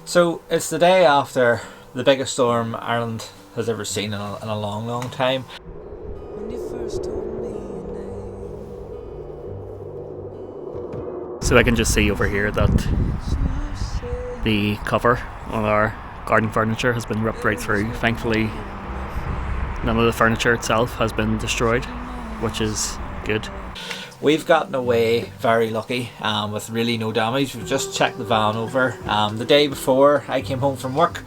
So it's the day after the biggest storm Ireland has ever seen in a long, long time. When you first told me your name. So I can just see over here that the cover on our garden furniture has been ripped right through. Thankfully, none of the furniture itself has been destroyed, which is good. We've gotten away very lucky with really no damage. We've just checked the van over the day before I came home from work,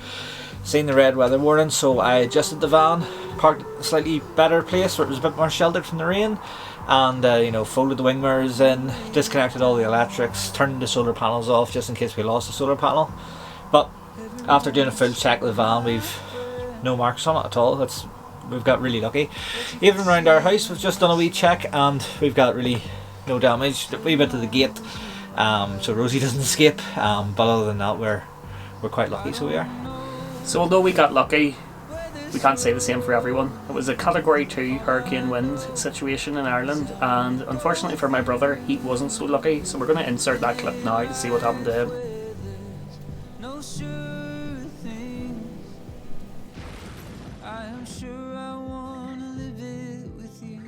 seen the red weather warning, so I adjusted the van, parked a slightly better place where it was a bit more sheltered from the rain, and folded the wing mirrors in, disconnected all the electrics, turned the solar panels off just in case we lost the solar panel. But after doing a full check of the van, we've no marks on it at all. We've got really lucky. Even around our house, we've just done a wee check and we've got really no damage. A wee bit to the gate, so Rosie doesn't escape. But other than that, we're quite lucky. So we are. So although we got lucky, we can't say the same for everyone. It was a Category 2 hurricane wind situation in Ireland, and unfortunately for my brother, he wasn't so lucky. So we're going to insert that clip now to see what happened to him. No sure thing. I am sure I wanna live it with you.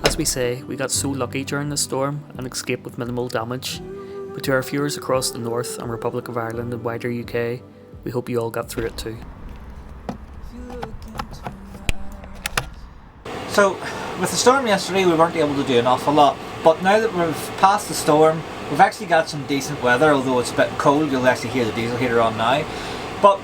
As we say, we got so lucky during the storm and escaped with minimal damage. But to our viewers across the North and Republic of Ireland and wider UK, we hope you all got through it too. So with the storm yesterday, we weren't able to do an awful lot. But now that we've passed the storm, we've actually got some decent weather. Although it's a bit cold, you'll actually hear the diesel heater on now. But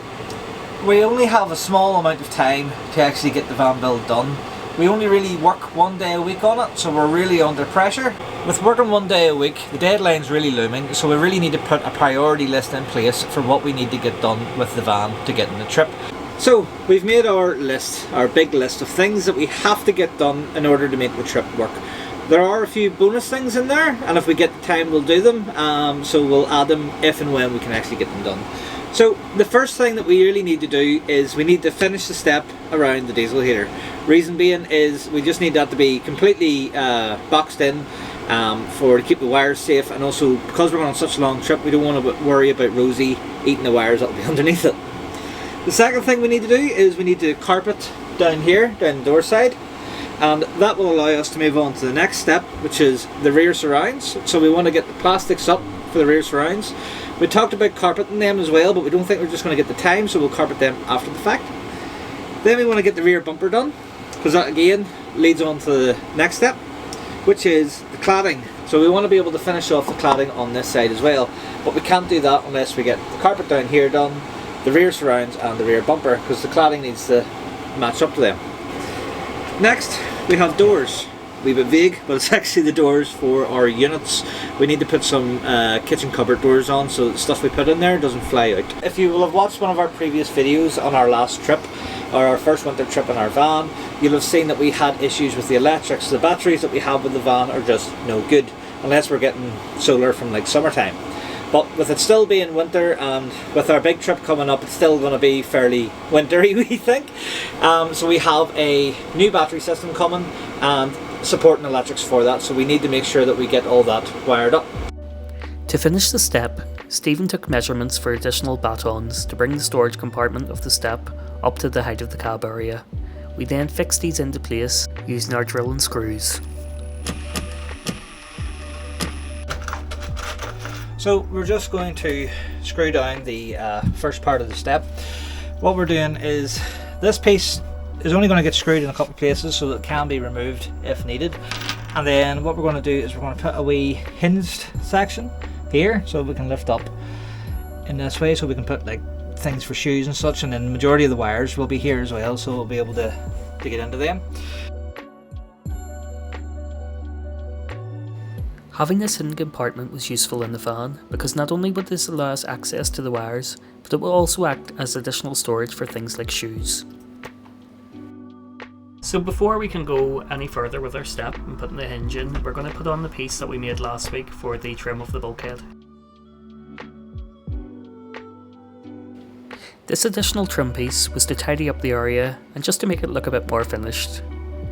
we only have a small amount of time to actually get the van build done. We only really work 1 day a week on it, so we're really under pressure. With working 1 day a week, the deadline's really looming, so we really need to put a priority list in place for what we need to get done with the van to get in the trip. So we've made our list, our big list of things that we have to get done in order to make the trip work. There are a few bonus things in there, and if we get the time we'll do them, so we'll add them if and when we can actually get them done. So the first thing that we really need to do is we need to finish the step around the diesel heater. Reason being is we just need that to be completely boxed in to keep the wires safe, and also because we're going on such a long trip, we don't want to worry about Rosie eating the wires that will be underneath it. The second thing we need to do is we need to carpet down here, down the door side, and that will allow us to move on to the next step, which is the rear surrounds. So we want to get the plastics up for the rear surrounds. We talked about carpeting them as well, but we don't think we're just going to get the time, so we'll carpet them after the fact. Then we want to get the rear bumper done, because that again leads on to the next step, which is the cladding. So we want to be able to finish off the cladding on this side as well, but we can't do that unless we get the carpet down here done, the rear surrounds and the rear bumper, because the cladding needs to match up to them. Next we have doors. A wee bit vague, but it's actually the doors for our units. We need to put some kitchen cupboard doors on so the stuff we put in there doesn't fly out. If you will have watched one of our previous videos on our last trip, or our first winter trip in our van, you'll have seen that we had issues with the electrics. The batteries that we have with the van are just no good unless we're getting solar from like summertime. But with it still being winter and with our big trip coming up, it's still going to be fairly wintry, we think. So we have a new battery system coming and supporting electrics for that, so we need to make sure that we get all that wired up. To finish the step, Stephen took measurements for additional batons to bring the storage compartment of the step up to the height of the cab area. We then fixed these into place using our drill and screws. So we're just going to screw down the first part of the step. What we're doing is this piece is only going to get screwed in a couple of places, so it can be removed if needed. And then what we're going to do is we're going to put a wee hinged section here so we can lift up in this way, so we can put like things for shoes and such, and then the majority of the wires will be here as well, so we'll be able to get into them. Having this hidden compartment was useful in the van because not only would this allow us access to the wires, but it will also act as additional storage for things like shoes. So before we can go any further with our step and putting the hinge in, we're going to put on the piece that we made last week for the trim of the bulkhead. This additional trim piece was to tidy up the area and just to make it look a bit more finished,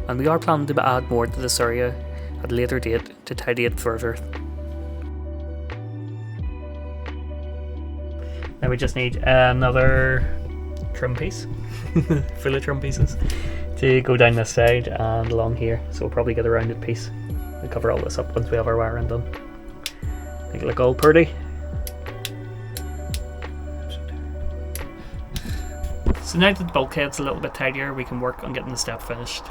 and we are planning to add more to this area at a later date to tidy it further. Now we just need another trim piece, full of trim pieces, to go down this side and along here. So we'll probably get a rounded piece. We'll cover all this up once we have our wiring done. Make it look all pretty. So now that the bulkhead's a little bit tidier, we can work on getting the step finished.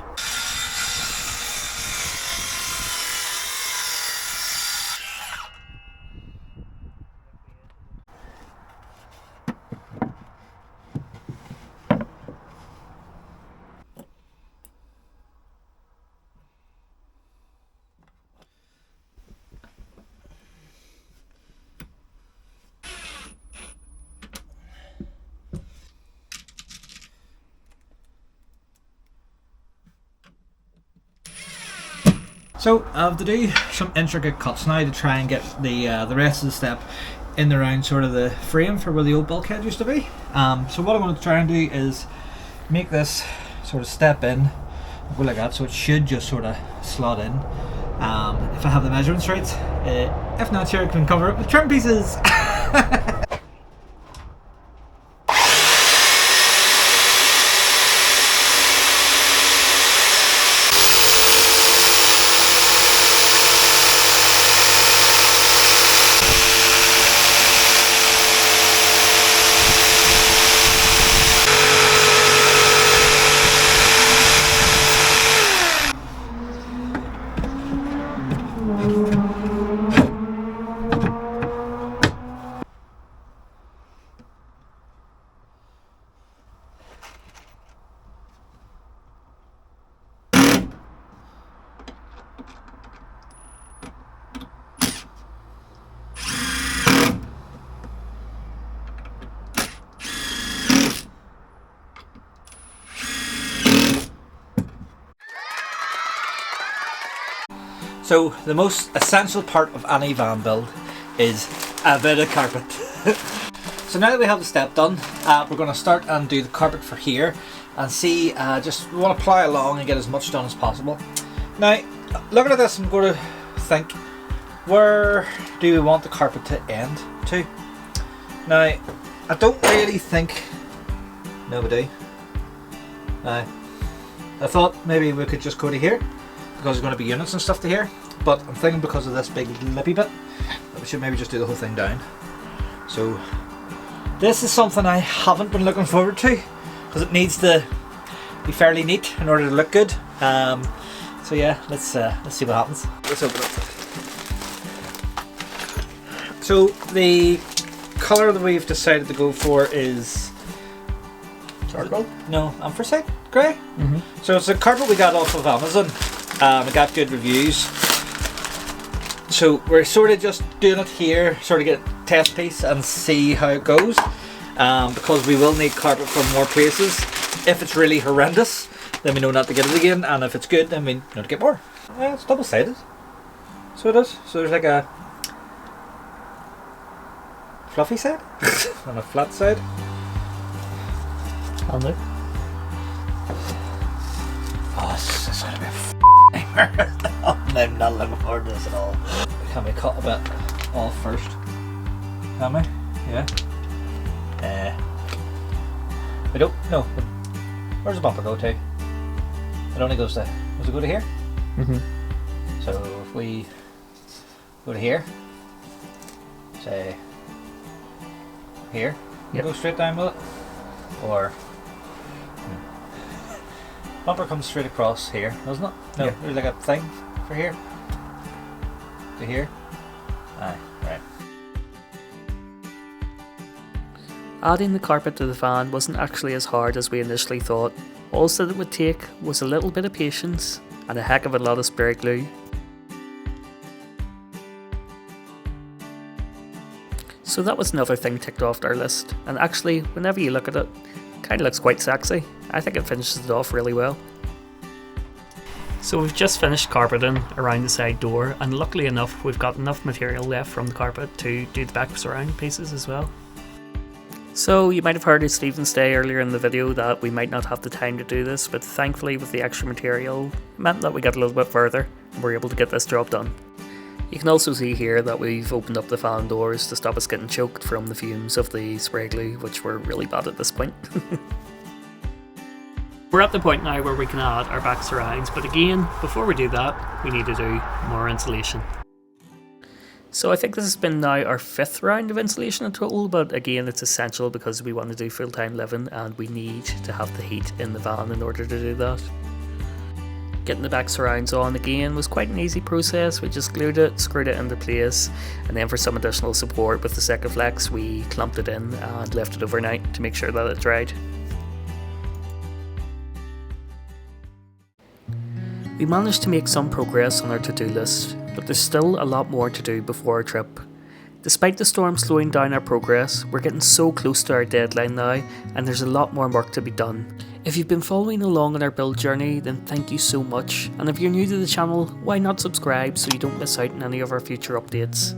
So I have to do some intricate cuts now to try and get the rest of the step in around sort of the frame for where the old bulkhead used to be. So what I'm going to try and do is make this sort of step in, go like that, so it should just sort of slot in. If I have the measurements right, if not, sure I can cover it with trim pieces. So the most essential part of any van build is a bit of carpet. So now that we have the step done, we're going to start and do the carpet for here and see, just we want to ply along and get as much done as possible. Now looking at this, I'm going to think, where do we want the carpet to end to? Now I don't really think, no we do. Now I thought maybe we could just go to here, because there's going to be units and stuff to here, but I'm thinking because of this big lippy bit that we should maybe just do the whole thing down. So this is something I haven't been looking forward to, because it needs to be fairly neat in order to look good. So yeah, let's see what happens. Let's open it. So the colour that we've decided to go for is charcoal? No, anthracite grey. So it's a carpet we got off of Amazon. We got good reviews, so we're sort of just doing it here, sort of get a test piece and see how it goes, because we will need carpet from more places. If it's really horrendous, then we know not to get it again, and if it's good, then we know to get more. Yeah, it's double sided, so it is. So there's like a fluffy side and a flat side. I'll do. Oh, this is gonna be a I'm not looking forward to this at all. Can we cut a bit off first? Can we? Yeah. We don't. No. Where's the bumper go to? It only goes to. Does it go to here? So if we go to here, say here, go straight down with it, or. Bumper comes straight across here, doesn't it? No, yeah. There's like a thing for here. To here. Aye, right. Adding the carpet to the van wasn't actually as hard as we initially thought. All that it would take was a little bit of patience and a heck of a lot of spray glue. So that was another thing ticked off our list, and actually whenever you look at it, kind of looks quite sexy. I think it finishes it off really well. So we've just finished carpeting around the side door, and luckily enough we've got enough material left from the carpet to do the back surround pieces as well. So you might have heard Stephen say earlier in the video that we might not have the time to do this, but thankfully with the extra material it meant that we got a little bit further and were able to get this job done. You can also see here that we've opened up the fan doors to stop us getting choked from the fumes of the spray glue, which were really bad at this point. We're at the point now where we can add our back surrounds, but again, before we do that, we need to do more insulation. So I think this has been now our 5th round of insulation in total, but again it's essential because we want to do full-time living and we need to have the heat in the van in order to do that. Getting the back surrounds on again was quite an easy process. We just glued it, screwed it into place, and then for some additional support with the Secaflex we clamped it in and left it overnight to make sure that it dried. We managed to make some progress on our to-do list, but there's still a lot more to do before our trip. Despite the storm slowing down our progress, we're getting so close to our deadline now, and there's a lot more work to be done. If you've been following along on our build journey, then thank you so much, and if you're new to the channel, why not subscribe so you don't miss out on any of our future updates.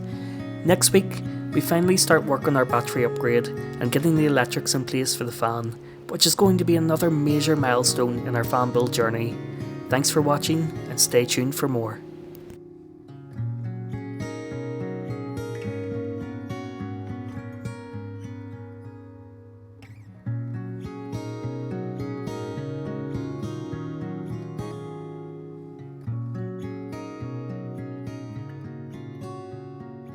Next week, we finally start work on our battery upgrade and getting the electrics in place for the fan, which is going to be another major milestone in our fan build journey. Thanks for watching and stay tuned for more.